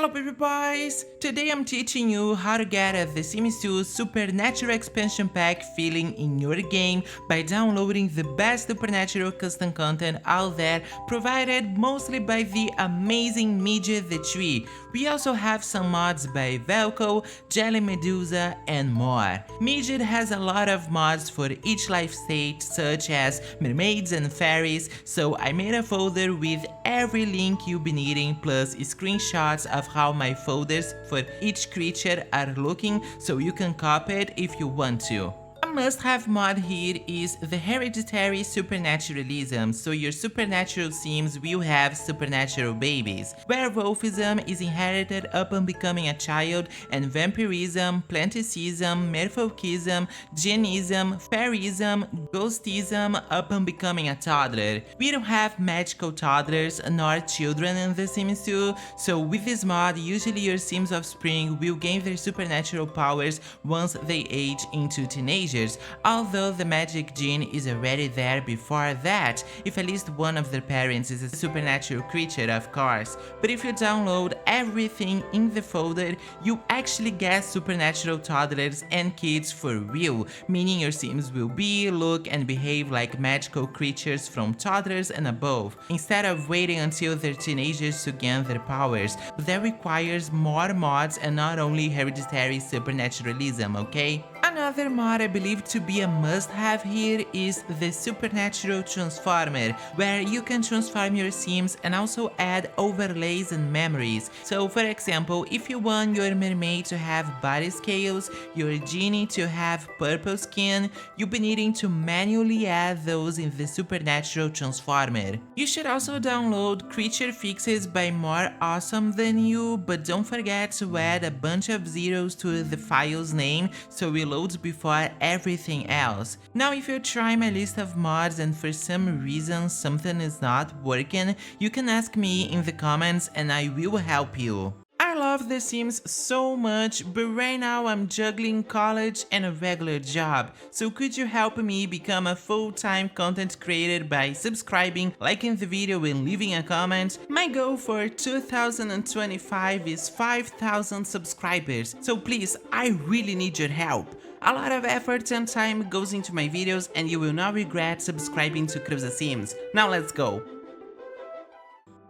Hello baby boys! Today I'm teaching you how to get a The Sims 2 Supernatural Expansion Pack feeling in your game by downloading the best supernatural custom content out there, provided mostly by the amazing Media the Tree. We also have some mods by Velko, Jelly Medusa and more. Media has a lot of mods for each life state such as mermaids and fairies, so I made a folder with every link you'll be needing plus screenshots of how my folders for each creature are looking, so you can copy it if you want to. A must-have mod here is the hereditary supernaturalism, so your supernatural sims will have supernatural babies. Werewolfism is inherited upon becoming a child, and vampirism, planticism, merfolkism, genism, fairism, ghostism upon becoming a toddler. We don't have magical toddlers nor children in The Sims 2, so with this mod, usually your sims offspring will gain their supernatural powers once they age into teenagers. Although the magic gene is already there before that, if at least one of their parents is a supernatural creature, of course. But if you download everything in the folder, you actually get supernatural toddlers and kids for real, meaning your sims will be, look and behave like magical creatures from toddlers and above, instead of waiting until they're teenagers to gain their powers. That requires more mods and not only hereditary supernaturalism, okay? Another mod I believe to be a must-have here is the Supernatural Transformer, where you can transform your sims and also add overlays and memories. So for example, if you want your mermaid to have body scales, your genie to have purple skin, you'll be needing to manually add those in the Supernatural Transformer. You should also download creature fixes by More Awesome Than You, but don't forget to add a bunch of zeros to the file's name so it loads before everything else. Now if you try my list of mods and for some reason something is not working, you can ask me in the comments and I will help you. I love The Sims so much, but right now I'm juggling college and a regular job, so could you help me become a full-time content creator by subscribing, liking the video and leaving a comment? My goal for 2025 is 5,000 subscribers, so please, I really need your help. A lot of effort and time goes into my videos and you will not regret subscribing to creusasims. Now let's go!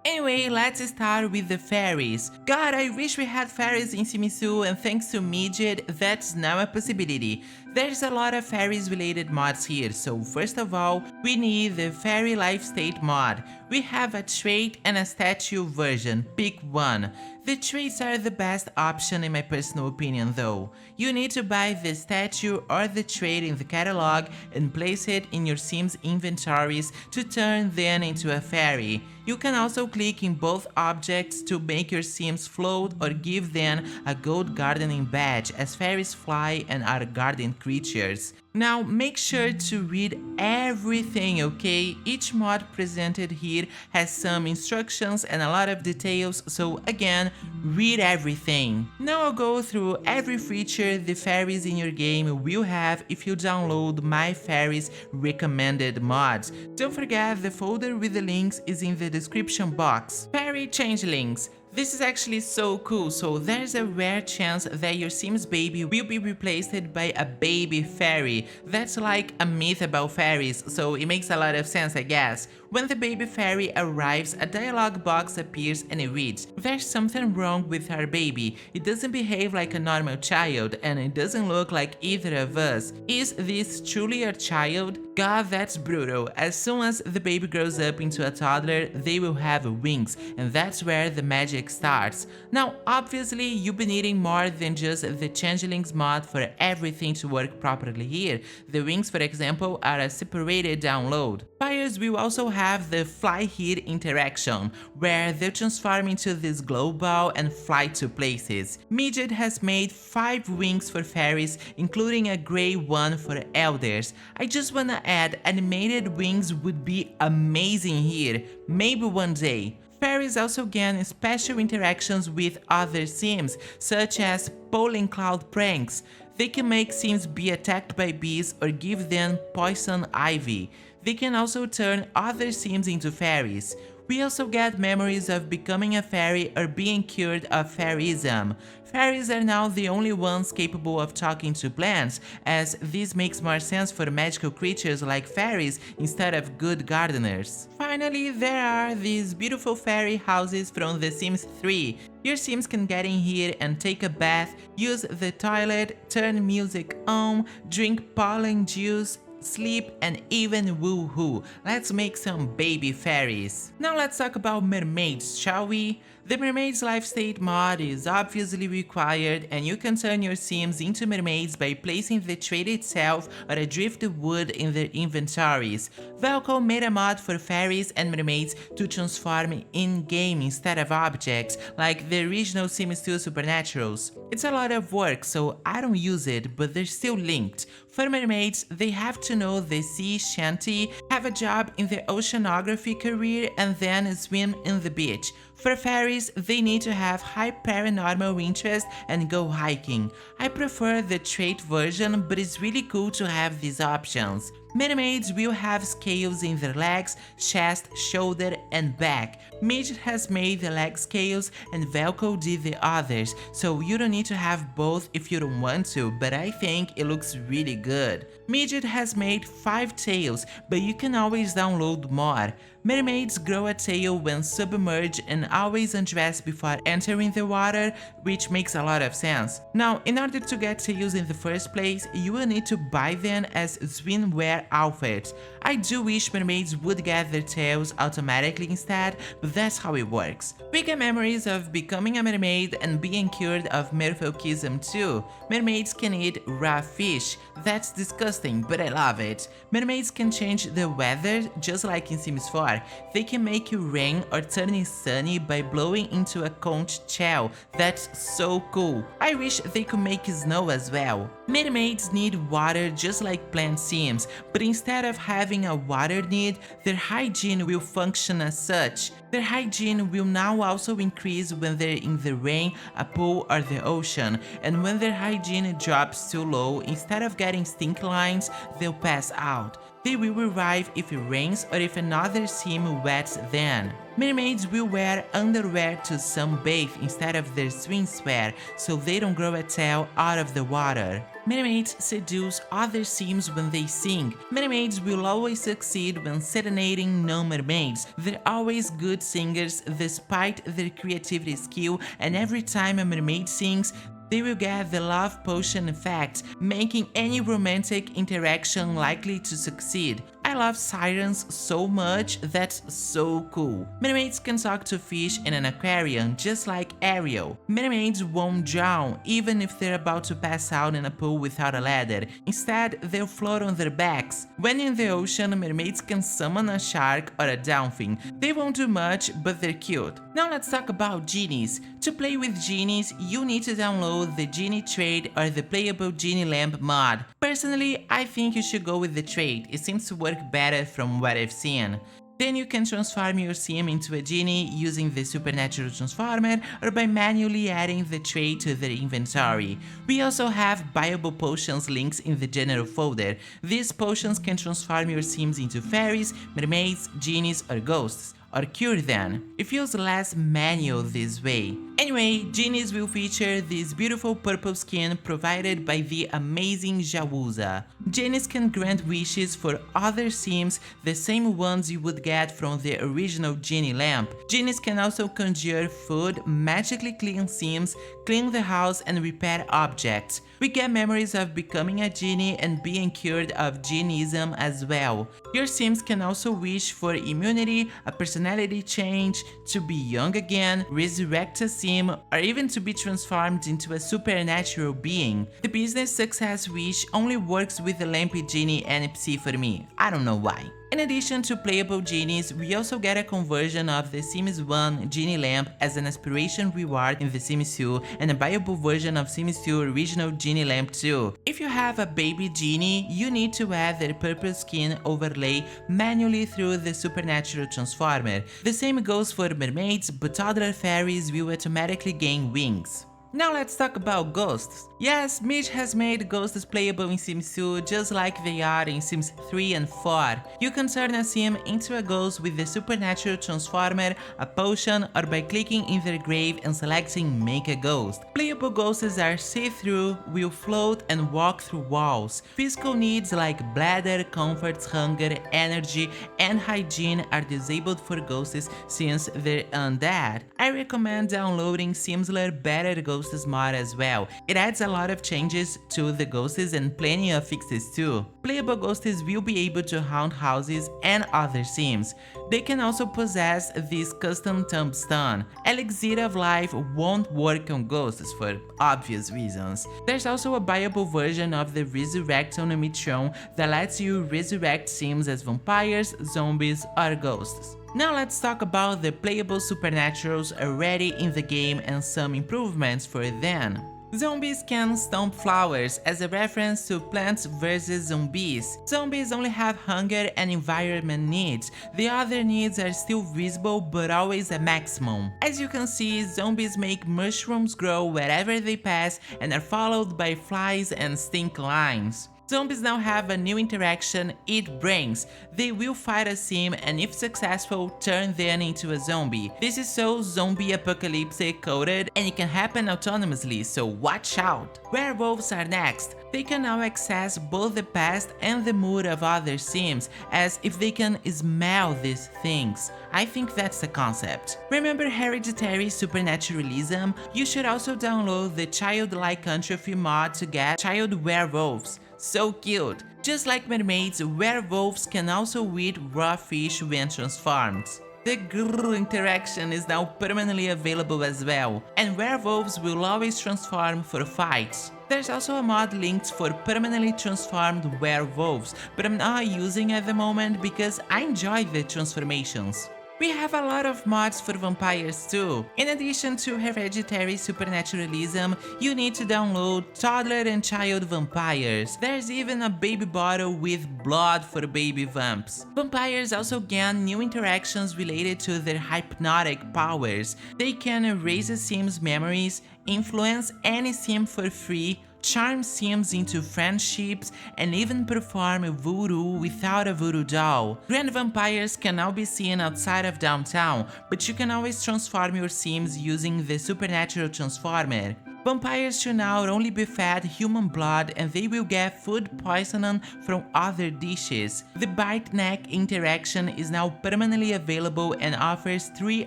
Anyway, let's start with the fairies. God, I wish we had fairies in Sims 2, and thanks to Midget, that's now a possibility. There's a lot of fairies related mods here, so first of all, we need the fairy life state mod. We have a trait and a statue version, pick one. The traits are the best option in my personal opinion though. You need to buy the statue or the trait in the catalog and place it in your Sims inventories to turn them into a fairy. You can also click in both objects to make your Sims float or give them a gold gardening badge, as fairies fly and are garden creatures. Now make sure to read everything, okay? Each mod presented here has some instructions and a lot of details, so again, read everything. Now I'll go through every feature the fairies in your game will have if you download my fairies recommended mods. Don't forget the folder with the links is in the description box. Fairy changelings. This is actually so cool, so there's a rare chance that your Sims baby will be replaced by a baby fairy. That's like a myth about fairies, so it makes a lot of sense, I guess. When the baby fairy arrives, a dialogue box appears and it reads, "There's something wrong with our baby. It doesn't behave like a normal child, and it doesn't look like either of us. Is this truly our child?" God, that's brutal. As soon as the baby grows up into a toddler, they will have wings, and that's where the magic starts. Now, obviously, you'll be needing more than just the changelings mod for everything to work properly here. The wings, for example, are a separated download. Fires will also have the fly here interaction, where they'll transform into this glow ball and fly to places. Midget has made 5 wings for fairies, including a grey one for elders. I just wanna add, animated wings would be amazing here, maybe one day. Fairies also gain special interactions with other sims, such as pollen cloud pranks. They can make sims be attacked by bees or give them poison ivy. They can also turn other sims into fairies. We also get memories of becoming a fairy or being cured of fairyism. Fairies are now the only ones capable of talking to plants, as this makes more sense for magical creatures like fairies instead of good gardeners. Finally, there are these beautiful fairy houses from The Sims 3. Your Sims can get in here and take a bath, use the toilet, turn music on, drink pollen juice, sleep, and even woohoo. Let's make some baby fairies. Now let's talk about mermaids, shall we? The Mermaids Life State mod is obviously required, and you can turn your Sims into mermaids by placing the trait itself or a drifted wood in their inventories. Velcro made a mod for fairies and mermaids to transform in-game instead of objects, like the original Sims 2 Supernaturals. It's a lot of work, so I don't use it, but they're still linked. For mermaids, they have to know the sea shanty, have a job in the oceanography career, and then swim in the beach. For fairies, they need to have high paranormal interest and go hiking. I prefer the trait version, but it's really cool to have these options. Mermaids will have scales in their legs, chest, shoulder, and back. Midget has made the leg scales and Velcro did the others, so you don't need to have both if you don't want to, but I think it looks really good. Midget has made 5 tails, but you can always download more. Mermaids grow a tail when submerged and always undress before entering the water, which makes a lot of sense. Now, in order to get tails in the first place, you will need to buy them as swimwear outfits. I do wish mermaids would get their tails automatically instead, but that's how it works. We get memories of becoming a mermaid and being cured of merfolkism too. Mermaids can eat raw fish. That's disgusting, but I love it. Mermaids can change the weather just like in Sims 4. They can make you rain or turn it sunny by blowing into a conch shell. That's so cool. I wish they could make snow as well. Mermaids need water just like plant sims, but instead of having a water need, their hygiene will function as such. Their hygiene will now also increase when they're in the rain, a pool, or the ocean, and when their hygiene drops too low, instead of getting stink lines, they'll pass out. They will revive if it rains or if another sim wets them. Mermaids will wear underwear to sunbathe instead of their swimwear, so they don't grow a tail out of the water. Mermaids seduce other sims when they sing. Mermaids will always succeed when serenading non-mermaids. They're always good singers despite their creativity skill, and every time a mermaid sings, they will get the love potion effect, making any romantic interaction likely to succeed. I love sirens so much, that's so cool. Mermaids can talk to fish in an aquarium just like Ariel. Mermaids won't drown even if they're about to pass out in a pool without a ladder. Instead, they'll float on their backs. When in the ocean, mermaids can summon a shark or a dolphin. They won't do much, but they're cute. Now let's talk about genies. To play with genies, you need to download the genie trait or the playable genie lamp mod. Personally, I think you should go with the trait. It seems to work better from what I've seen. Then you can transform your sim into a genie using the supernatural transformer or by manually adding the trait to their inventory. We also have buyable potions links in the general folder. These potions can transform your sims into fairies, mermaids, genies, or ghosts, or cure them. It feels less manual this way. Anyway, genies will feature this beautiful purple skin provided by the amazing Jawuza. Genies can grant wishes for other sims, the same ones you would get from the original genie lamp. Genies can also conjure food, magically clean sims, clean the house, and repair objects. We get memories of becoming a genie and being cured of genieism as well. Your sims can also wish for immunity, a personality change, to be young again, resurrect a sim, or even to be transformed into a supernatural being. The business success wish only works with the Lampy Genie NPC for me. I don't know why. In addition to playable genies, we also get a conversion of the Sims 1 Genie Lamp as an aspiration reward in The Sims 2 and a buyable version of Sims 2 Original Genie Lamp too. If you have a baby genie, you need to add their purple skin overlay manually through the Supernatural Transformer. The same goes for mermaids, but toddler fairies will automatically gain wings. Now let's talk about ghosts. Yes, Mitch has made ghosts playable in Sims 2 just like they are in Sims 3 and 4. You can turn a sim into a ghost with the supernatural transformer, a potion, or by clicking in their grave and selecting make a ghost. Playable ghosts are see-through, will float and walk through walls. Physical needs like bladder, comfort, hunger, energy, and hygiene are disabled for ghosts since they're undead. I recommend downloading Simsler Better Ghosts mod as well. It adds a lot of changes to the ghosts and plenty of fixes too. Playable ghosts will be able to haunt houses and other sims. They can also possess this custom tombstone. Elixir of Life won't work on ghosts for obvious reasons. There's also a viable version of the Resurrect on Omitron that lets you resurrect sims as vampires, zombies, or ghosts. Now let's talk about the playable supernaturals already in the game and some improvements for them. Zombies can stomp flowers as a reference to Plants vs Zombies. Zombies only have hunger and environment needs. The other needs are still visible but always a maximum. As you can see, zombies make mushrooms grow wherever they pass and are followed by flies and stink lines. Zombies now have a new interaction, Eat Brains. They will fight a sim and if successful, turn them into a zombie. This is so zombie apocalypse coded and it can happen autonomously, so watch out! Werewolves are next. They can now access both the past and the mood of other sims, as if they can smell these things. I think that's the concept. Remember Hereditary Supernaturalism? You should also download the Childlike Entropy mod to get child werewolves. So cute! Just like mermaids, werewolves can also eat raw fish when transformed. The grrr interaction is now permanently available as well, and werewolves will always transform for fights. There's also a mod linked for permanently transformed werewolves, but I'm not using at the moment because I enjoy the transformations. We have a lot of mods for vampires too. In addition to Hereditary Supernaturalism, you need to download Toddler and Child Vampires. There's even a baby bottle with blood for baby vamps. Vampires also gain new interactions related to their hypnotic powers. They can erase a sim's memories, influence any sim for free, charm sims into friendships, and even perform voodoo without a voodoo doll. Grand vampires can now be seen outside of downtown, but you can always transform your sims using the supernatural transformer. Vampires should now only be fed human blood and they will get food poisoning from other dishes. The bite neck interaction is now permanently available and offers 3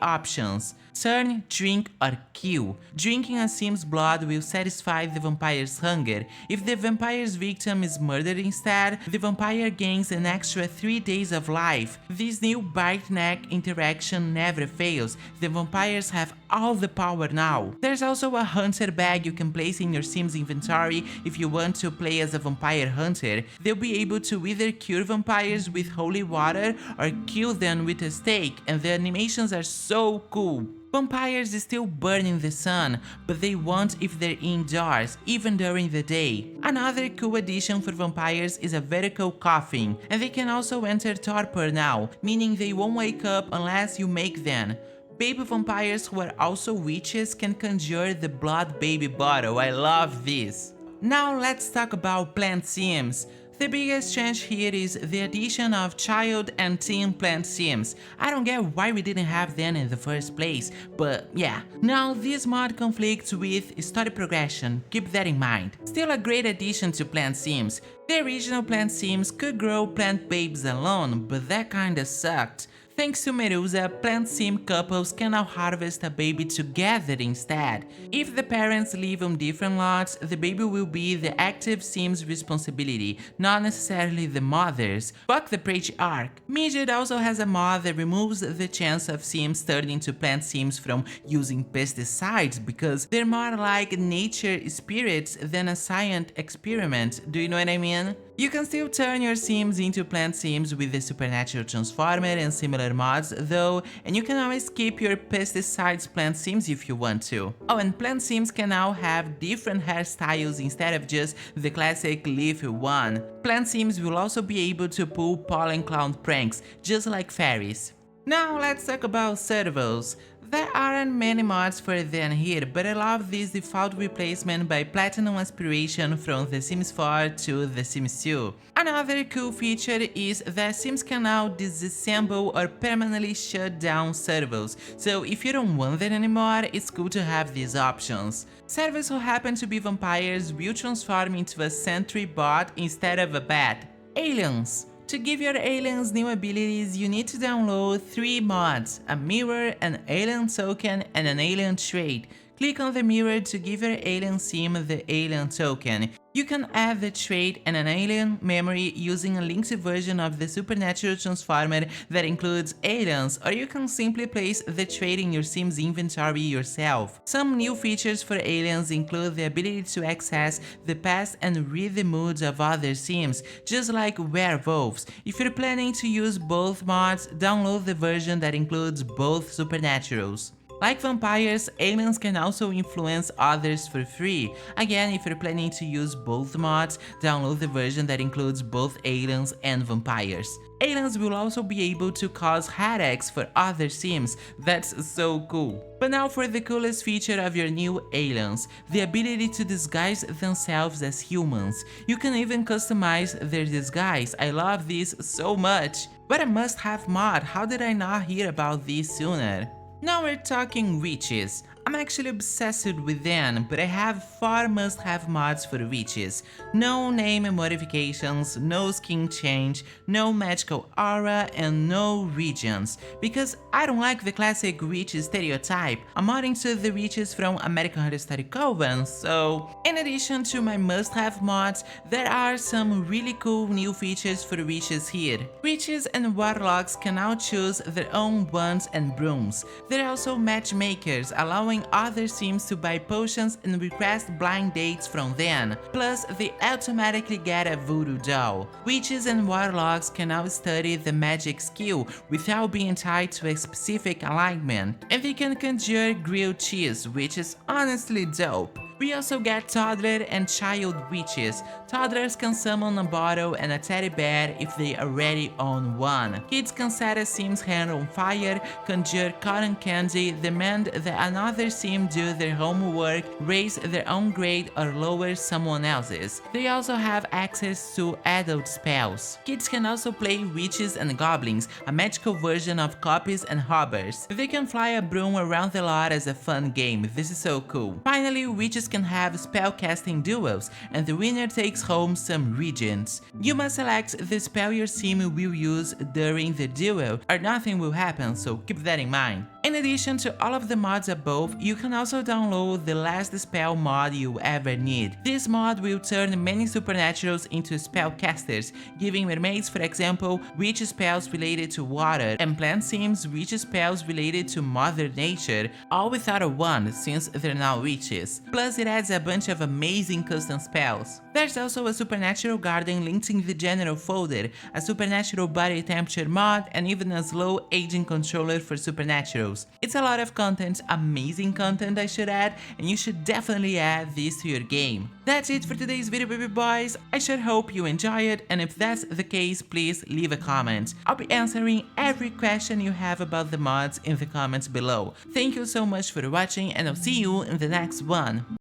options: turn, drink, or kill. Drinking a sim's blood will satisfy the vampire's hunger. If the vampire's victim is murdered instead, the vampire gains an extra 3 days of life. This new bite neck interaction never fails. The vampires have all the power now. There's also a hunter bag you can place in your sim's inventory if you want to play as a vampire hunter. They'll be able to either cure vampires with holy water or kill them with a stake, and the animations are so cool. Vampires still burn in the sun, but they won't if they're indoors, even during the day. Another cool addition for vampires is a vertical coffin, and they can also enter torpor now, meaning they won't wake up unless you make them. Baby vampires who are also witches can conjure the blood baby bottle. I love this. Now let's talk about PLANTSIMS. The biggest change here is the addition of child and teen PLANTSIMS. I don't get why we didn't have them in the first place, but yeah. Now this mod conflicts with story progression, keep that in mind. Still a great addition to PLANTSIMS. The original PLANTSIMS could grow plant babes alone, but that kinda sucked. Thanks to Merusa, plant sim couples can now harvest a baby together instead. If the parents live on different lots, the baby will be the active sim's responsibility, not necessarily the mother's. Fuck the patriarch. Midget also has a mod that removes the chance of sims turning into plant sims from using pesticides because they're more like nature spirits than a science experiment. Do you know what I mean? You can still turn your sims into plant sims with the supernatural transformer and similar mods though, and you can always keep your pesticides plant sims if you want to. Oh, and plant sims can now have different hairstyles instead of just the classic leafy one. Plant sims will also be able to pull pollen clown pranks, just like fairies. Now let's talk about servos. There aren't many mods for them here, but I love this default replacement by Platinum Aspiration from The Sims 4 to The Sims 2. Another cool feature is that Sims can now disassemble or permanently shut down servos, so if you don't want them anymore, it's cool to have these options. Servos who happen to be vampires will transform into a sentry bot instead of a bat. Aliens. To give your aliens new abilities, you need to download 3 mods: a mirror, an alien token, and an alien trait. Click on the mirror to give your alien sim the alien token. You can add the trait and an alien memory using a linked version of the supernatural transformer that includes aliens, or you can simply place the trait in your sim's inventory yourself. Some new features for aliens include the ability to access the past and read the moods of other sims, just like werewolves. If you're planning to use both mods, download the version that includes both supernaturals. Like vampires, aliens can also influence others for free. Again, if you're planning to use both mods, download the version that includes both aliens and vampires. Aliens will also be able to cause headaches for other sims. That's so cool. But now for the coolest feature of your new aliens, the ability to disguise themselves as humans. You can even customize their disguise. I love this so much. But a must-have mod, how did I not hear about this sooner? Now we're talking witches. I'm actually obsessed with them, but I have 4 must-have mods for witches. No name modifications, no skin change, no magical aura, and no regions. Because I don't like the classic witch stereotype. I'm modding to the witches from American Horror Story Coven, so... In addition to my must-have mods, there are some really cool new features for witches here. Witches and warlocks can now choose their own wands and brooms. There are also matchmakers, allowing other sims to buy potions and request blind dates from them. Plus, they automatically get a voodoo doll. Witches and warlocks can now study the magic skill without being tied to a specific alignment. And they can conjure grilled cheese, which is honestly dope. We also get toddler and child witches. Toddlers can summon a bottle and a teddy bear if they already own one. Kids can set a sim's hand on fire, conjure cotton candy, demand that another sim do their homework, raise their own grade, or lower someone else's. They also have access to adult spells. Kids can also play witches and goblins, a magical version of copies and hobbers. They can fly a broom around the lot as a fun game. This is so cool. Finally, witches can have spellcasting duels, and the winner takes home some regents. You must select the spell your sim will use during the duel, or nothing will happen, so keep that in mind. In addition to all of the mods above, you can also download the last spell mod you ever need. This mod will turn many supernaturals into spellcasters, giving mermaids, for example, witch spells related to water, and PLANTSIMS witch spells related to Mother Nature, all without a wand since they're now witches. Plus, it adds a bunch of amazing custom spells. There's also a supernatural garden linked in the general folder, a supernatural body temperature mod, and even a slow aging controller for supernaturals. It's a lot of content, amazing content I should add, and you should definitely add this to your game. That's it for today's video, baby boys. I sure hope you enjoy it, and if that's the case, please leave a comment. I'll be answering every question you have about the mods in the comments below. Thank you so much for watching, and I'll see you in the next one.